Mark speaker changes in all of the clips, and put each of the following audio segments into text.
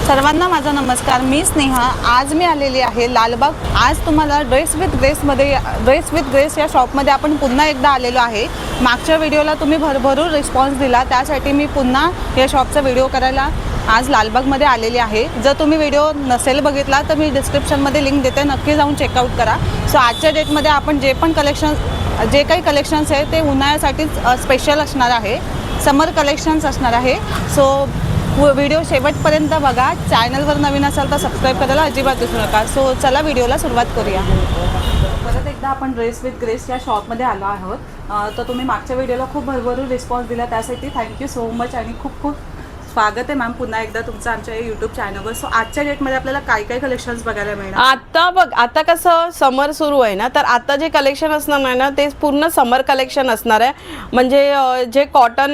Speaker 1: सर्वांना माझा नमस्कार. मी स्नेहा. आज मी आलेली आहे लालबाग. आज तुम्हाला ड्रेस विथ ग्रेस या शॉपमध्ये आपण पुन्हा एकदा आलेलो आहे. मागच्या व्हिडिओला तुम्ही भरभरून रिस्पॉन्स दिला, त्यासाठी मी पुन्हा या शॉपचा व्हिडिओ करायला आज लालबागमध्ये आलेली आहे. जर तुम्ही व्हिडिओ नसेल बघितला तर मी डिस्क्रिप्शनमध्ये लिंक देते, नक्की जाऊन चेकआउट करा. सो आजच्या डेटमध्ये आपण जे काही कलेक्शन्स आहे ते उन्हाळ्यासाठीच स्पेशल असणार आहे, समर कलेक्शन्स असणार आहे. सो व्हिडिओ शेवटपर्यंत बघा. चॅनलवर नवीन असाल तर सबस्क्राईब करायला अजिबात विसरू नका. सो चला व्हिडिओला सुरुवात करूया. परत एकदा आपण ड्रेस विथ ग्रेस या शॉपमध्ये आलो आहोत. तर तुम्ही मागच्या व्हिडिओला खूप भरभरून रिस्पॉन्स दिला, त्यासाठी थँक्यू सो मच आणि खूप खूप स्वागत आहे मॅम पुन्हा एकदा तुमचं आमच्या यूट्यूब चॅनलवर. सो आजच्या डेटमध्ये आपल्याला काय काय कलेक्शन्स बघायला मिळणार?
Speaker 2: आता बघ, आता कसं समर सुरू आहे ना, तर आता जे कलेक्शन असणार आहे ना ते पूर्ण समर कलेक्शन असणार आहे. म्हणजे जे कॉटन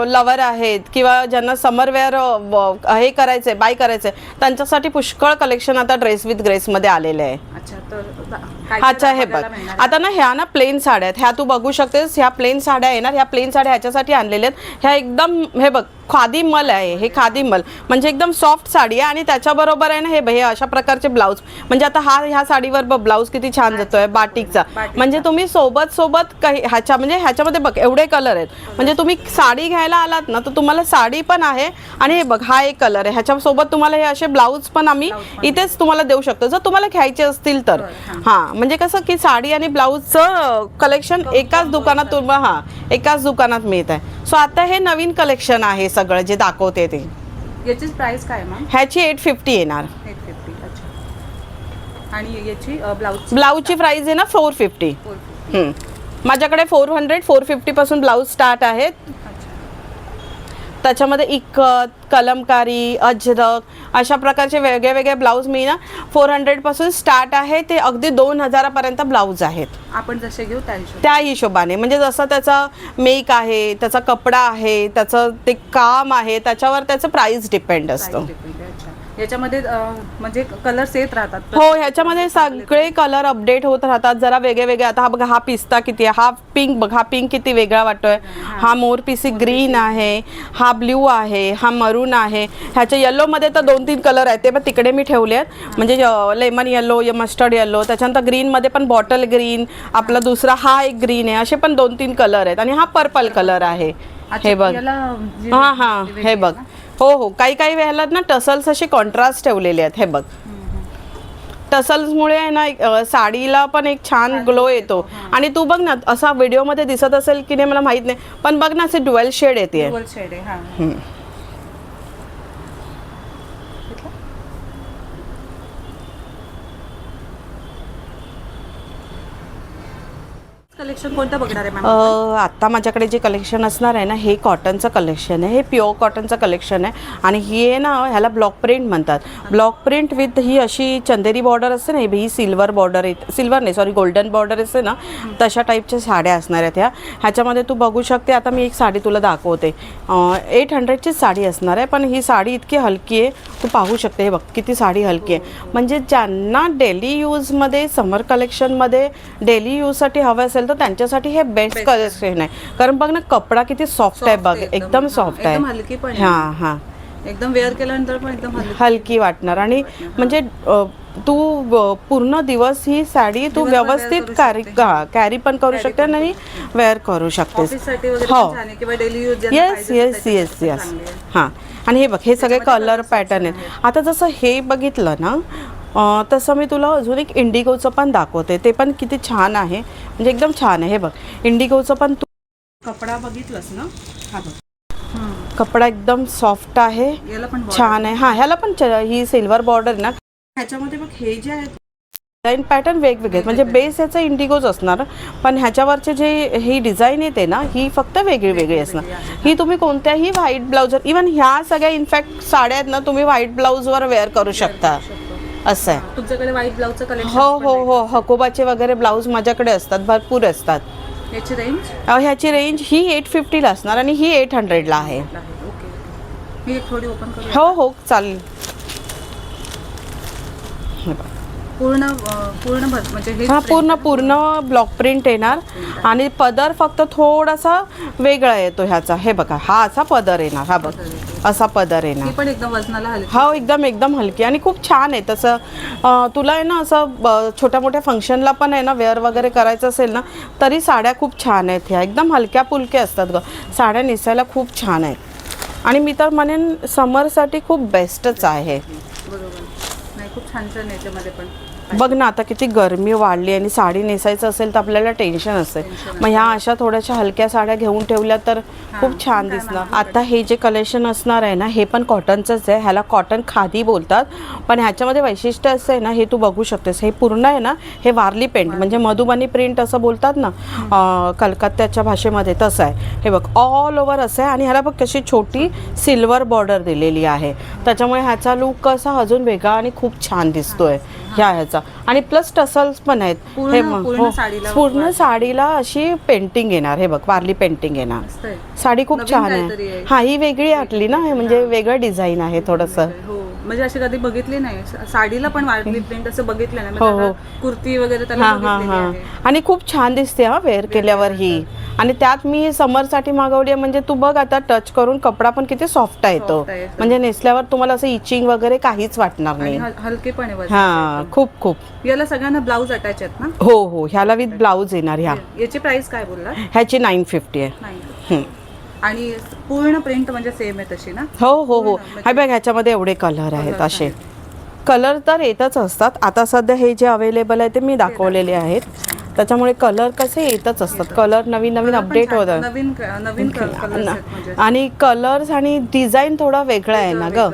Speaker 2: लवर आहेत किंवा ज्यांना समर वेअर हे करायचं बाय करायचं त्यांच्यासाठी पुष्कळ कलेक्शन आता ड्रेस विथ ग्रेसमध्ये आलेले आहे.
Speaker 1: अच्छा, तर
Speaker 2: अच्छा हे बघ, आता ना ह्या ना प्लेन साड्या आहेत, ह्या तू बघू शकतेस. ह्या प्लेन साड्या येणार. ह्या प्लेन साड्या ह्याच्यासाठी आणलेल्या आहेत. ह्या एकदम हे बघ खादी मल आहे. हे खादी मल म्हणजे एकदम सॉफ्ट साडी आहे आणि त्याच्याबरोबर आहे ना हे अशा प्रकारचे ब्लाऊज. म्हणजे आता ह्या साडीवर ब्लाऊज किती छान जातोय बाटिकचा. म्हणजे तुम्ही सोबत काही ह्याच्यामध्ये बघ एवढे कलर आहेत. म्हणजे तुम्ही साडी घ्यायला आलात ना तर तुम्हाला साडी पण आहे आणि हे बघ हा एक कलर आहे. ह्याच्यासोबत तुम्हाला हे असे ब्लाऊज पण आम्ही इथेच तुम्हाला देऊ शकतो जर तुम्हाला घ्यायचे असतील तर. हां, म्हणजे कसं की साडी आणि ब्लाऊजचं कलेक्शन एकाच दुकानात मिळत आहे. सो आता हे नवीन कलेक्शन आहे सगळं जे दाखवते ते.
Speaker 1: याची प्राइस काय मॅम?
Speaker 2: ह्याची 850 येणार.
Speaker 1: 850. अच्छा, आणि याची
Speaker 2: ब्लाऊजची प्राइस आहे ना 450. माझ्याकडे 450 पासून ब्लाऊज स्टार्ट आहेत. त्याच्यामध्ये इकत, कलमकारी, अजरक अशा प्रकारचे वेगळे ब्लाऊज मी ना 400 पासून स्टार्ट आहे ते अगदी 2000 पर्यंत ब्लाऊज आहेत.
Speaker 1: आपण जसे घेऊ
Speaker 2: त्या हिशोबाने, म्हणजे जसं त्याचा मेक आहे, त्याचा कपडा आहे, त्याचं ते काम आहे, त्याच्यावर त्याचं प्राइस डिपेंड असतं.
Speaker 1: याच्यामध्ये म्हणजे कलर्स येत राहतात.
Speaker 2: हो, ह्याच्यामध्ये सगळे कलर अपडेट होत राहतात. जरा वेगळे. आता हा बघा, हा पिस्ता किती आहे, हा पिंक बघ, हा पिंक किती वेगळा वाटतोय. हा मोरपिसी ग्रीन आहे, हा ब्ल्यू आहे, हा मरून आहे. ह्याच्या येल्लोमध्ये तर 2-3 कलर आहेत, ते पण तिकडे मी ठेवले आहेत. म्हणजे लेमन येल्लो, मस्टर्ड येल्लो, त्याच्यानंतर ग्रीनमध्ये पण बॉटल ग्रीन, आपला दुसरा हा एक ग्रीन आहे. असे पण 2-3 कलर आहेत आणि हा पर्पल कलर आहे. हे बघ, हां हे बघ. हो, काही वेळेला ना टसल्स असे कॉन्ट्रास्ट ठेवलेले आहेत. हे बघ, टसल्समुळे आहे ना साडीला पण एक छान ग्लो येतो. आणि तू बघ ना, असा व्हिडिओमध्ये दिसत असेल की नाही मला माहित नाही, पण बघ ना असे ड्युअल शेड येते.
Speaker 1: कलेक्शन कोणतं बघणार आहे मॅम?
Speaker 2: आता माझ्याकडे जे कलेक्शन असणार आहे ना हे कॉटनचं कलेक्शन आहे. हे प्युअर कॉटनचं कलेक्शन आहे आणि ही आहे ना ह्याला ब्लॉक प्रिंट म्हणतात. ब्लॉक प्रिंट विथ ही अशी चंदेरी बॉर्डर असते ना, ही सिल्वर बॉर्डर गोल्डन बॉर्डर असते ना, तशा टाईपच्या साड्या असणार आहेत. ह्याच्यामध्ये तू बघू शकते. आता मी एक साडी तुला दाखवते. 800ची साडी असणार आहे, पण ही साडी इतकी हलकी आहे, तू पाहू शकते. हे बघ किती साडी हलकी आहे. म्हणजे ज्यांना डेली यूजमध्ये, समर कलेक्शनमध्ये डेली यूजसाठी हवं असेल तर त्यांच्यासाठी हे बेस्ट कलेक्शन आहे. कारण बघ ना कपडा किती सॉफ्ट आहे बघ, एकदम सॉफ्ट आहे. हां
Speaker 1: एकदम वेअर केल्यानंतर पण एकदम
Speaker 2: हलकी वाटणार. आणि म्हणजे तू पूर्ण दिवस ही साडी तू व्यवस्थित कॅरी पण करू शकते आणि वेअर करू शकतेस. हो, येस. हां, आणि हे बघ हे सगळे कलर पॅटर्न आहेत. आता जसं हे बघितलं ना तसं मी तुला अजून एक इंडिगोचं पण दाखवते. ते पण किती छान आहे, म्हणजे एकदम छान आहे. हे बघ इंडिगोचं पण तू कपडा बघितलंस ना, हा बघ कपडा एकदम सॉफ्ट आहे, छान आहे. हां, ह्याला पण ही सिल्वर बॉर्डर ना. ह्याच्यामध्ये बघ हे जे आहेत डिझाईन पॅटर्न वेगवेगळे, म्हणजे बेस ह्याचं इंडिगोच असणार, पण ह्याच्यावरचे जे ही डिझाईन येते ना ही फक्त वेगळी असणार. ही तुम्ही कोणत्याही व्हाईट ब्लाऊजवर, इवन ह्या सगळ्या इनफॅक्ट साड्या आहेत ना तुम्ही व्हाईट ब्लाऊजवर वेअर करू शकता. असं आहे
Speaker 1: तुमच्याकडे व्हाईट ब्लाऊजचं कलेक्शन?
Speaker 2: हो, हकोबाचे वगैरे ब्लाऊज माझ्याकडे असतात, भरपूर असतात. ह्याची रेंज ही 850ला असणार आणि ही 800ला आहे.
Speaker 1: मी थोडी ओपन करू?
Speaker 2: हो चालेल.
Speaker 1: पूर्ण पूर्ण म्हणजे हे
Speaker 2: हा पूर्ण ब्लॉक प्रिंट येणार आणि पदर फक्त थोडासा वेगळा येतो ह्याचा. हे बघा हा असा पदर येणार, हा बघ असा पदर येणार.
Speaker 1: पण एकदम वजनाला हलकी.
Speaker 2: हा एकदम हलकी आणि खूप छान आहे. तसं तुला आहे ना असं छोट्या मोठ्या फंक्शनला पण आहे ना वेअर वगैरे करायचं असेल ना तरी साड्या खूप छान आहेत. ह्या एकदम हलक्या पुलक्या असतात ग, साड्या नेसायला खूप छान आहेत आणि मी तर म्हणेन समरसाठी खूप बेस्टच आहे.
Speaker 1: बरोबर, नाही खूप छान छान याच्यामध्ये पण.
Speaker 2: बघ ना आता किती गरमी वाढली आणि साडी नेसायचं असेल तर आपल्याला टेन्शन असेल. मग ह्या अशा थोड्याशा हलक्या साड्या घेऊन ठेवल्या तर खूप छान दिसणार. आता हे जे कलेक्शन असणार आहे ना हे पण कॉटनचंच आहे. ह्याला कॉटन खादी बोलतात, पण ह्याच्यामध्ये वैशिष्ट्य असं आहे ना हे तू बघू शकतेस. हे पूर्ण आहे ना हे वारली पेंट म्हणजे मधुबनी प्रिंट असं बोलतात ना कलकत्त्याच्या भाषेमध्ये, तसं आहे. हे बघ ऑल ओव्हर असं आहे आणि ह्याला बघ कशी छोटी सिल्वर बॉर्डर दिलेली आहे. त्याच्यामुळे ह्याचा लुक कसा अजून वेगळा आणि खूप छान दिसतोय ह्याचा. आणि प्लस टसल्स पण आहेत. हे पूर्ण साडीला अशी पेंटिंग येणार. हे बघ वारली पेंटिंग येणार. साडी खूप छान आहे. हा ही वेगळी आटली ना, हे म्हणजे वेगळं डिझाईन आहे थोडंसं.
Speaker 1: म्हणजे अशी कधी बघितली नाही साडीला पण वारली प्रिंट असं बघितलं नाही. हो कुर्ती वगैरे त्याला
Speaker 2: आणि खूप छान दिसते हा वेअर केल्यावर ही. आणि त्यात मी समरसाठी मागवली आहे. म्हणजे तू बघ आता टच करून कपडा पण किती सॉफ्ट आहे तो, म्हणजे नेसल्यावर तुम्हाला असं इचिंग वगैरे काहीच वाटणार नाही.
Speaker 1: हलके पण आहे.
Speaker 2: हा खूप.
Speaker 1: याला सगळ्यांना ब्लाऊज अटॅच आहेत ना?
Speaker 2: हो ह्याला विथ ब्लाऊज येणार.
Speaker 1: याची प्राइस काय बोलला?
Speaker 2: ह्याची 950 आहे.
Speaker 1: आणि पूर्ण प्रिंट म्हणजे सेम आहे तशी ना?
Speaker 2: हो हाय बघ ह्याच्यामध्ये एवढे कलर आहेत. असे कलर तर येतच असतात. आता सध्या हे जे अवेलेबल आहे ते मी दाखवलेले आहेत, त्याच्यामुळे कलर कसे येतच असतात. कलर नवीन अपडेट होतात.
Speaker 1: नवीन कलर
Speaker 2: आणि कलर्स आणि डिझाईन थोडा वेगळा आहे ना ग.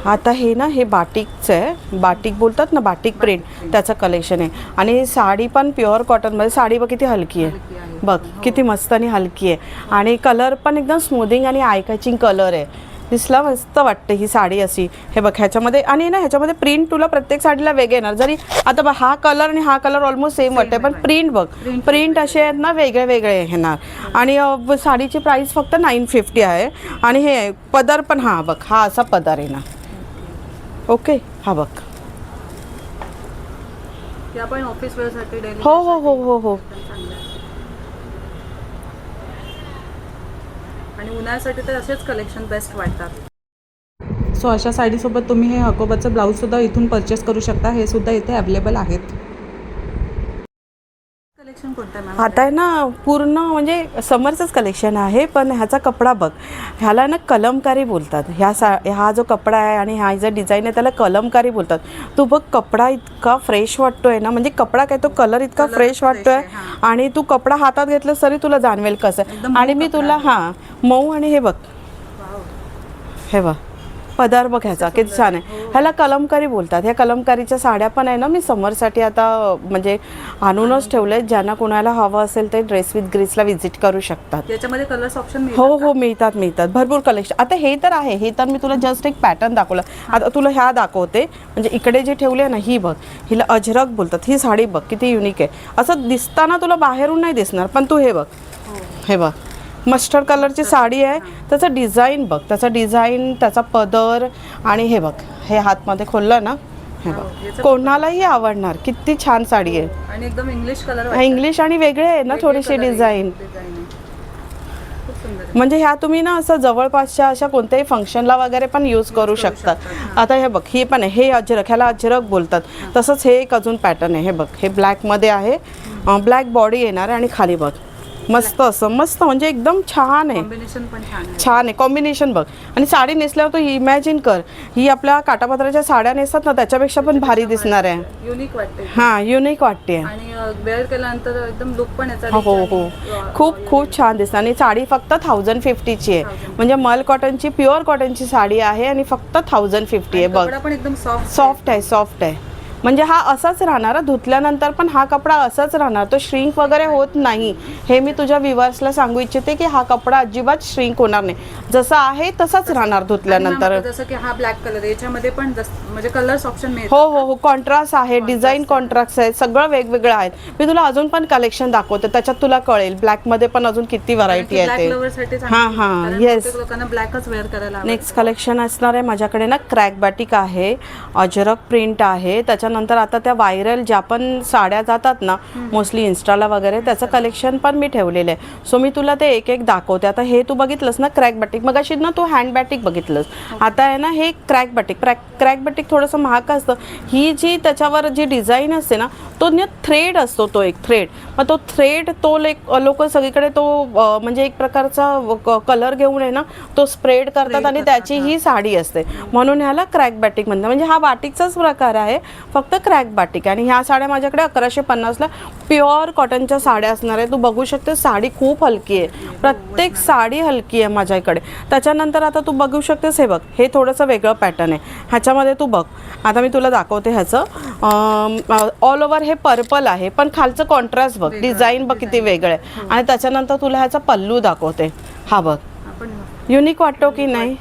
Speaker 2: आता हे ना हे बाटिकचं आहे. बाटिक बोलतात ना, बाटिक प्रिंट त्याचं कलेक्शन आहे. आणि साडी पण प्युअर कॉटनमध्ये. साडी बघ किती हलकी आहे, बघ किती मस्त आणि हलकी आहे. आणि कलर पण एकदम स्मूथिंग आणि आय कॅचिंग कलर आहे. दिसला मस्त वाटते ही साडी अशी. हे बघ ह्याच्यामध्ये आणि ना ह्याच्यामध्ये प्रिंट तुला प्रत्येक साडीला वेगळे येणार. जरी आता बघ हा कलर आणि हा कलर ऑलमोस्ट सेम वाटते, पण प्रिंट बघ प्रिंट असे आहेत ना वेगळे येणार. आणि साडीची प्राइस फक्त 950 आहे. आणि हे पदर पण हा बघ हा असा पदर येणार. ओके हा बघ. हो
Speaker 1: आणि उन्हाळ्यासाठी तर असेच कलेक्शन बेस्ट वाटतात. सो अशा साडीसोबत तुम्ही हे हकोबाचं ब्लाऊजसुद्धा इथून परचेस करू शकता. हे सुद्धा इथे अवेलेबल आहेत. कलेक्शन कोणतं मॅम?
Speaker 2: आता आहे ना पूर्ण म्हणजे समरचंच कलेक्शन आहे, पण ह्याचा कपडा बघ. ह्याला ना कलमकारी बोलतात. हा जो कपडा आहे आणि हा जो डिझाईन आहे त्याला कलमकारी बोलतात. तू बघ कपडा इतका फ्रेश वाटतोय ना, म्हणजे कपडा काय तो कलर इतका फ्रेश वाटतोय. आणि तू कपडा हातात घेतलास तरी तुला जाणवेल कसं. आणि मी तुला मऊ आणि हे बघ पदार बघ ह्याचा किती छान आहे. ह्याला कलमकारी बोलतात. ह्या कलमकारीच्या साड्या पण आहे ना मी समरसाठी आता म्हणजे आणूनच ठेवले. ज्यांना कोणाला हवं असेल ते ड्रेस विथ ग्रेसला व्हिजिट करू शकतात.
Speaker 1: याच्यामध्ये कलर्स ऑप्शन
Speaker 2: हो मिळतात भरपूर कलेक्शन. आता हे तर आहे, हे तर मी तुला जस्ट एक पॅटर्न दाखवलं. आता तुला ह्या दाखवते. म्हणजे इकडे जे ठेवले ना ही बघ, हिला अजरक बोलतात. ही साडी बघ किती युनिक आहे. असं दिसताना तुला बाहेरून नाही दिसणार, पण तू हे बघ मस्टर्ड कलरची साडी आहे. त्याचं डिझाईन बघ, त्याचा पदर आणि हे बघ हे हातमध्ये खोललं ना, हे बघ कोणालाही आवडणार. किती छान साडी आहे.
Speaker 1: आणि एकदम इंग्लिश कलर,
Speaker 2: इंग्लिश आणि वेगळे आहे ना थोडीशी डिझाईन. म्हणजे ह्या तुम्ही ना असं जवळपासच्या अशा कोणत्याही फंक्शनला वगैरे पण यूज करू शकतात. आता हे बघ ही पण आहे, हे अजरक, ह्याला अजरक बोलतात. तसंच हे एक अजून पॅटर्न आहे. हे बघ हे ब्लॅकमध्ये आहे. ब्लॅक बॉडी येणार आहे आणि खाली बघ मस्त असं मस्त म्हणजे एकदम छान आहे. छान आहे कॉम्बिनेशन बघ. आणि साडी नेसल्यावर तू इमॅजिन कर, ही आपल्या काटापत्राच्या साड्या नेसतात ना त्याच्यापेक्षा पण भारी दिसणार आहे.
Speaker 1: युनिक वाटते.
Speaker 2: युनिक वाटते.
Speaker 1: आणि वेअर केल्यानंतर एकदम लुक पण याचा
Speaker 2: हो खूप छान दिसते. आणि साडी फक्त 1050ची आहे. म्हणजे मल कॉटनची प्युअर कॉटनची साडी आहे आणि फक्त 1050 आहे. बघ
Speaker 1: पण एकदम
Speaker 2: सॉफ्ट आहे. म्हणजे हा असाच राहणार, धुतल्यानंतर पण हा कपडा असाच राहणार, तो श्रिंक वगैरे होत नाही. हे मी तुझ्या व्ह्युअर्सला सांगू इच्छिते की हा कपडा अजिबात श्रिंक होणार नाही, जसा आहे तसाच राहणार धुतल्यानंतर.
Speaker 1: जसं की हा ब्लॅक कलर, याच्यामध्ये पण म्हणजे कलर्स ऑप्शन मिळतात.
Speaker 2: हो हो हो, कॉन्ट्रास्ट आहे, डिझाईन कॉन्ट्रास्ट आहे, सगळं वेगवेगळं आहे. मी तुला अजून पण कलेक्शन दाखवते, त्याच्यात तुला कळेल ब्लॅक मध्ये पण अजून किती व्हरायटी आहे ते. हां हां, येस.
Speaker 1: लोकांना ब्लॅकच वेअर करायला.
Speaker 2: नेक्स्ट कलेक्शन असणार आहे माझ्याकडे ना, क्रॅक बॅटिक आहे, अजरक प्रिंट आहे. त्याच्यानंतर आता त्या व्हायरल ज्या पण साड्या जातात ना मोस्टली इन्स्टाला वगैरे, त्याचं कलेक्शन पण मी ठेवलेलं आहे. सो मी तुला ते एक एक दाखवते. आता हे तू बघितलंस ना क्रॅक बॅटिक, मग अशी ना तू हँड बॅटिक बघितलंस, आता आहे ना हे क्रॅक बॅटिक. क्रॅक बॅटिक थोडंसं महाग असतं. ही जी त्याच्यावर जी डिझाईन असते ना, तो थ्रेड असतो, तो एक थ्रेड. मग तो थ्रेड तो लोक सगळीकडे तो म्हणजे एक प्रकारचा कलर घेऊन आहे ना तो स्प्रेड करतात आणि त्याची ही साडी असते, म्हणून ह्याला क्रॅक बॅटिक म्हणतात. म्हणजे हा बाटिकचाच प्रकार आहे, फक्त क्रॅक बाटिक. आणि ह्या साड्या माझ्याकडे 1150ला प्युअर कॉटनच्या साड्या असणार आहे. तू बघू शकते साडी खूप हलकी आहे, प्रत्येक साडी हलकी आहे माझ्याकडे. त्याच्यानंतर आता तू बघू शकतेस, हे बघ, हे थोडंसं वेगळं पॅटर्न आहे. ह्याच्यामध्ये तू बघ, आता मी तुला दाखवते ह्याचं ऑल ओव्हर हे पर्पल आहे, पण खालचं कॉन्ट्रास्ट बघ, डिझाईन बघ किती वेगळं आहे. आणि त्याच्यानंतर तुला ह्याचा पल्लू दाखवते. हा बघ, युनिक वाटतो की नाही?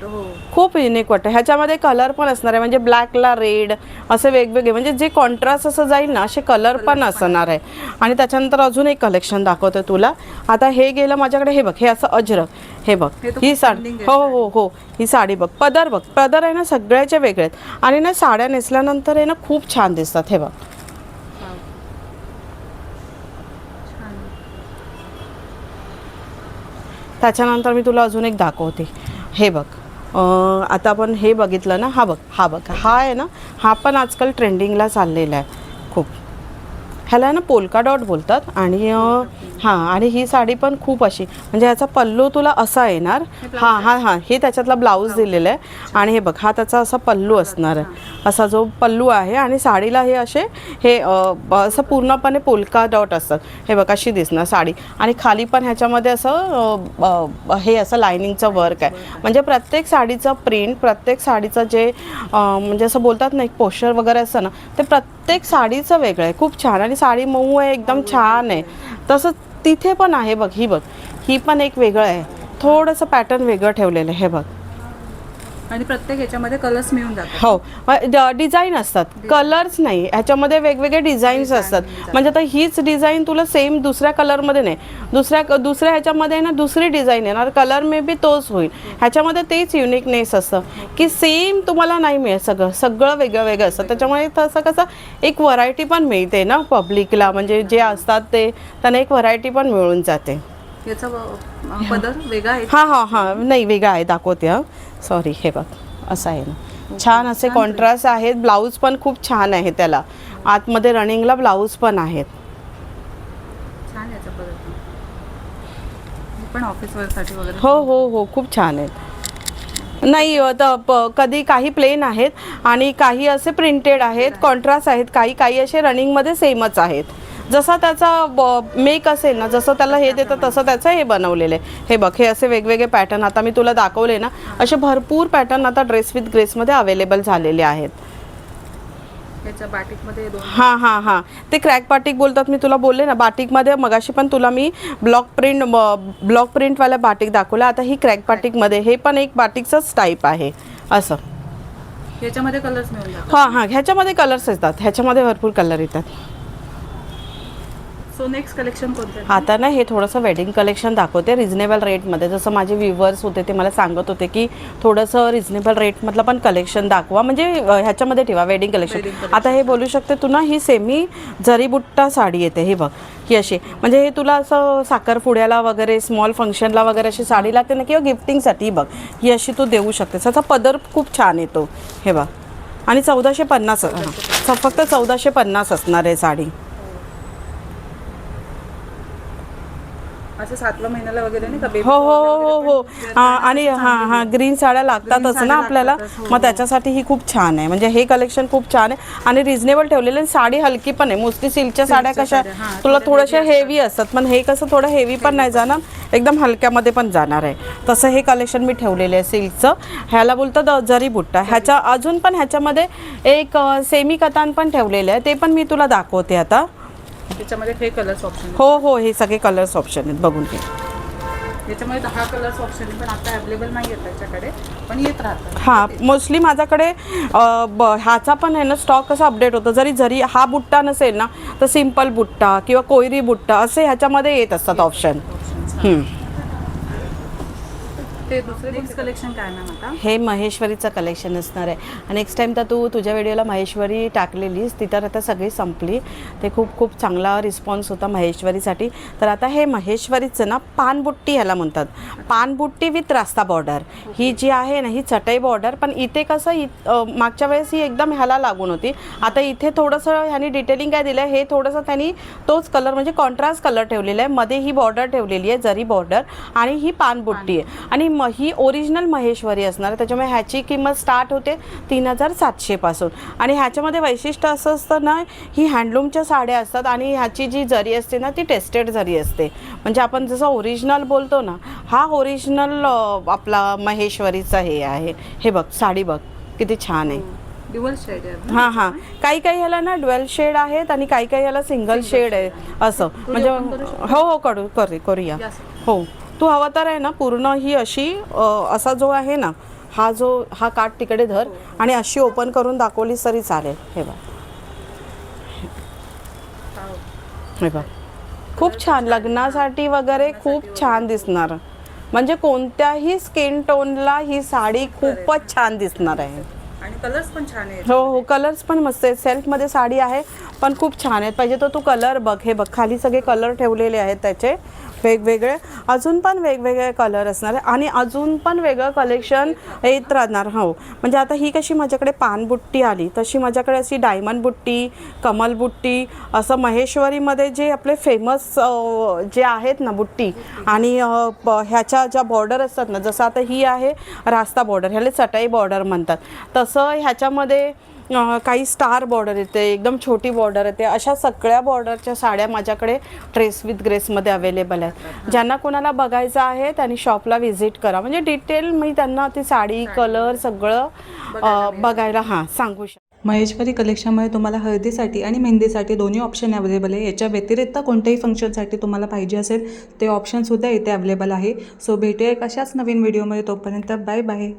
Speaker 2: खूप युनिक वाटतं. ह्याच्यामध्ये कलर पण असणार आहे, म्हणजे ब्लॅकला रेड असे वेगवेगळे, म्हणजे जे कॉन्ट्रास्ट असं जाईल ना असे कलर पण असणार आहे. आणि त्याच्यानंतर अजून एक कलेक्शन दाखवते तुला. आता हे गेलं माझ्याकडे, हे बघ, हे असं अजरक, हे बघ ही साडी. हो हो हो, ही साडी बघ, पदर बघ, पदर आहे ना सगळ्याचे वेगळे आहेत. आणि ना साड्या नेसल्यानंतर आहे ना खूप छान दिसतात. हे बघ, त्याच्यानंतर मी तुला अजून एक दाखवते. हे बघ, आता आपण हे बघितलं ना, हा बघ, हा आहे ना, हा पण आजकाल ट्रेंडिंगला चाललेला आहे खूप. ह्याला ना पोल्का डॉट बोलतात. आणि हां, आणि ही साडी पण खूप अशी, म्हणजे ह्याचा पल्लू तुला असा येणार. हां हां हां, हे त्याच्यातला ब्लाऊज दिलेला आहे. आणि हे बघ, हा त्याचा असा पल्लू असणार आहे, असा जो पल्लू आहे. आणि साडीला हे असे हे असं पूर्णपणे पोल्का डॉट असतात. हे बघ, अशी दिसणार साडी. आणि खाली पण ह्याच्यामध्ये असं हे असं लायनिंगचं वर्क आहे. म्हणजे प्रत्येक साडीचं प्रिंट, प्रत्येक साडीचं जे म्हणजे असं बोलतात ना एक पोस्चर वगैरे असतं ना, ते प्रत्येक साडीचं वेगळं आहे, खूप छान. आणि साडी मऊ आहे, एकदम छान आहे. तसं तिथे पण आहे बघ, ही बघ, ही पण एक वेगळं आहे, थोडंसं पॅटर्न वेगळं ठेवलेलं आहे. हे बघ,
Speaker 1: आणि प्रत्येक ह्याच्यामध्ये कलर्स मिळून जातात.
Speaker 2: हो, डिझाईन असतात, कलर्स नाही, ह्याच्यामध्ये वेगवेगळे डिझाईन्स असतात. म्हणजे आता हीच डिझाईन तुला सेम दुसऱ्या कलरमध्ये नाही, दुसऱ्या ह्याच्यामध्ये ना दुसरी डिझाईन येणार, कलर मे बी तोच होईल. ह्याच्यामध्ये तेच युनिकनेस असतं की सेम तुम्हाला नाही मिळत, सगळं वेगळं वेगळं असतं. त्याच्यामुळे तसं कसं एक व्हरायटी पण मिळते ना पब्लिकला, म्हणजे जे असतात ते त्यांना एक व्हरायटी पण मिळून जाते.
Speaker 1: याचा पदर वेगळा आहे.
Speaker 2: हां हां हां, नाही वेगळा आहे, दाखवते. हां सॉरी, हे बघ, असं आहे ना, छान असे कॉन्ट्रास्ट आहेत. ब्लाऊज पण खूप छान आहे, त्याला आतमध्ये रनिंगला ब्लाऊज पण आहेत.
Speaker 1: छान याचा पदर पण ऑफिस वेअरसाठी वगैरे.
Speaker 2: हो हो हो, खूप छान आहेत. नाही तर कधी काही प्लेन आहेत आणि काही असे प्रिंटेड आहेत, कॉन्ट्रास्ट आहेत, काही असे रनिंगमध्ये सेमच आहेत. जसा त्याचा मेक असेल ना, जसं त्याला हे देतं तसं त्याचं हे बनवलेलं आहे. हे बघ, हे असे वेगवेगळे पॅटर्न आता मी तुला दाखवले ना, असे भरपूर पॅटर्न आता ड्रेस विथ ग्रेसमध्ये अवेलेबल झालेले आहेत.
Speaker 1: बाटिकमध्ये
Speaker 2: हां हां हां, ते क्रॅक बाटिक बोलतात. मी तुला बोलले ना बाटिकमध्ये, मगाशी पण तुला मी ब्लॉक प्रिंटवाला बाटिक दाखवला. आता ही क्रॅक बाटिकमध्ये, हे पण एक बाटिकचंच टाईप आहे असं.
Speaker 1: ह्याच्यामध्ये कलर्स मिळून जातात.
Speaker 2: हां हां, ह्याच्यामध्ये कलर्स येतात, ह्याच्यामध्ये भरपूर कलर येतात.
Speaker 1: सो नेक्स्ट कलेक्शन कोणतं?
Speaker 2: आता ना हे थोडंसं वेडिंग कलेक्शन दाखवते रिजनेबल रेटमध्ये. जसं माझे व्ह्युअर्स होते ते मला सांगत होते की थोडंसं रिजनेबल रेटमधलं पण कलेक्शन दाखवा, म्हणजे ह्याच्यामध्ये ठेवा वेडिंग कलेक्शन. आता हे बोलू शकते तू ना, ही सेमी जरीबुट्टा साडी येते. हे बघ, ही अशी, म्हणजे हे तुला असं साखरपुड्याला वगैरे, स्मॉल फंक्शनला वगैरे अशी साडी लागते ना, किंवा गिफ्टिंगसाठी बघ, ही अशी तू देऊ शकतेस. त्याचा पदर खूप छान येतो. हे बघ, आणि 1450, फक्त 1450 असणार आहे साडी.
Speaker 1: असं 7व्या महिन्याला वगैरे नाही का baby
Speaker 2: हो हो
Speaker 1: shower ला
Speaker 2: हो
Speaker 1: वगैरे
Speaker 2: हो
Speaker 1: पण
Speaker 2: आणि हां ग्रीन साड्या लागतातच
Speaker 1: साड्या
Speaker 2: ना आपल्याला,
Speaker 1: लागतातच, हो,
Speaker 2: मग त्याच्यासाठी ही खूप छान आहे. म्हणजे हे कलेक्शन खूप छान आहे आणि रिझनेबल ठेवलेलं आहे. साडी हलकी पण आहे. मोस्टली सिल्कच्या साड्या कशा
Speaker 1: साड्या, हां,
Speaker 2: तुला
Speaker 1: थोड्या
Speaker 2: थोड्याशा हेवी असतात, पण हे कसं थोडं हेवी पण नाही जाणार, एकदम हलक्यामध्ये पण जाणार आहे. तसं हे कलेक्शन मी ठेवलेलं आहे सिल्कचं. ह्याला बोलतात जरी बुट्टा. ह्याच्या अजून पण ह्याच्यामध्ये एक सेमी कतान पण ठेवलेलं आहे, ते पण मी तुला दाखवते आता.
Speaker 1: त्याच्यामध्ये हे कलर्स ऑप्शन
Speaker 2: हो हो हे सगळे कलर्स ऑप्शन आहेत, बघून घे.
Speaker 1: याच्यामध्ये 10 कलर्स ऑप्शन आहे, पण आता अवेलेबल नाही आहेत त्याच्याकडे, पण येत राहतात.
Speaker 2: हां मोस्टली माझ्याकडे ह्याचा पण आहे ना स्टॉक कसा अपडेट होतो. जरी हा बुट्टा नसेल ना तर सिम्पल बुट्टा किंवा कोयरी बुट्टा असे ह्याच्यामध्ये येत असतात ऑप्शन.
Speaker 1: ते दुसरे नेक्स्ट कलेक्शन काय मॅम आता?
Speaker 2: हे महेश्वरीचं कलेक्शन असणार आहे. आणि नेक्स्ट टाईम तर तू तुझ्या व्हिडिओला महेश्वरी टाकलेलीस, ती तर आता सगळी संपली. ते खूप चांगला रिस्पॉन्स होता महेश्वरीसाठी. तर आता हे महेश्वरीचं ना पानबुट्टी ह्याला म्हणतात. पानबुट्टी विथ रास्ता बॉर्डर. ही जी आहे ना ही चटई बॉर्डर, पण इथे कसं मागच्या वेळेस ही एकदम ह्याला लागून होती. आता इथे थोडंसं ह्यानी डिटेलिंग काय दिलं आहे, हे थोडंसं त्यांनी तोच कलर म्हणजे कॉन्ट्रास्ट कलर ठेवलेला आहे. मध्ये ही बॉर्डर ठेवलेली आहे जरी बॉर्डर, आणि ही पानबुट्टी आहे. आणि ही ओरिजिनल महेश्वरी असणार आहे. त्याच्यामुळे ह्याची किंमत स्टार्ट होते 3700 पासून. आणि ह्याच्यामध्ये वैशिष्ट्य असं असतं ना, ही हँडलूमच्या साड्या असतात आणि ह्याची जी जरी असते ना ती टेस्टेड जरी असते. म्हणजे आपण जसं ओरिजिनल बोलतो ना, हा ओरिजिनल आपला महेश्वरीचा हे आहे. हे बघ साडी बघ किती छान आहे.
Speaker 1: ड्युअल शेड आहे.
Speaker 2: हां काही ह्याला ना ड्वेल शेड आहेत आणि काही ह्याला सिंगल शेड आहे असं. म्हणजे हो करूया. हो तू हवा तर आहे ना पूर्ण ही अशी असा जो आहे ना हा काठ तिकडे धर आणि अशी ओपन करून दाखवलीस तरी चालेल. हे बघ खूप छान लग्नासाठी वगैरे खूप छान दिसणार. म्हणजे कोणत्याही स्किन टोनला ही साडी खूपच छान दिसणार आहे.
Speaker 1: आणि कलर्स पण छान आहेत.
Speaker 2: हो कलर्स पण मस्त आहेत. सेल्फमध्ये साडी आहे पण खूप छान आहेत. पाहिजे तर तू कलर बघ. हे बघ खाली सगळे कलर ठेवलेले आहेत त्याचे वेगवेगळे. अजून पण वेगवेगळे कलर असणार आहे आणि अजून पण वेगळं कलेक्शन येत राहणार. हो म्हणजे आता ही कशी माझ्याकडे पानबुट्टी आली, तशी माझ्याकडे अशी डायमंड बुट्टी, कमल बुट्टी, असं महेश्वरीमध्ये जे आपले फेमस जे आहेत ना बुट्टी, आणि ह्याच्या ज्या बॉर्डर असतात ना, जसं आता ही आहे रास्ता बॉर्डर, ह्याला चटाई बॉर्डर म्हणतात, तसं ह्याच्यामध्ये काही स्टार बॉर्डर येते, एकदम छोटी बॉर्डर येते. अशा सगळ्या बॉर्डरच्या साड्या माझ्याकडे ट्रेस विथ ग्रेसमध्ये अवेलेबल आहेत. ज्यांना कोणाला बघायचं आहे त्यांनी शॉपला व्हिजिट करा. म्हणजे डिटेल मी त्यांना ती साडी कलर सगळं बघायला सांगू शकते.
Speaker 3: महेश्वरी कलेक्शनमध्ये तुम्हाला हळदीसाठी आणि मेहंदीसाठी दोन्ही ऑप्शन अवेलेबल आहे. याच्या व्यतिरिक्त कोणत्याही फंक्शनसाठी तुम्हाला पाहिजे असेल ते ऑप्शनसुद्धा इथे अवेलेबल आहे. सो भेटूया एक अशाच नवीन व्हिडिओमध्ये. तोपर्यंत बाय बाय.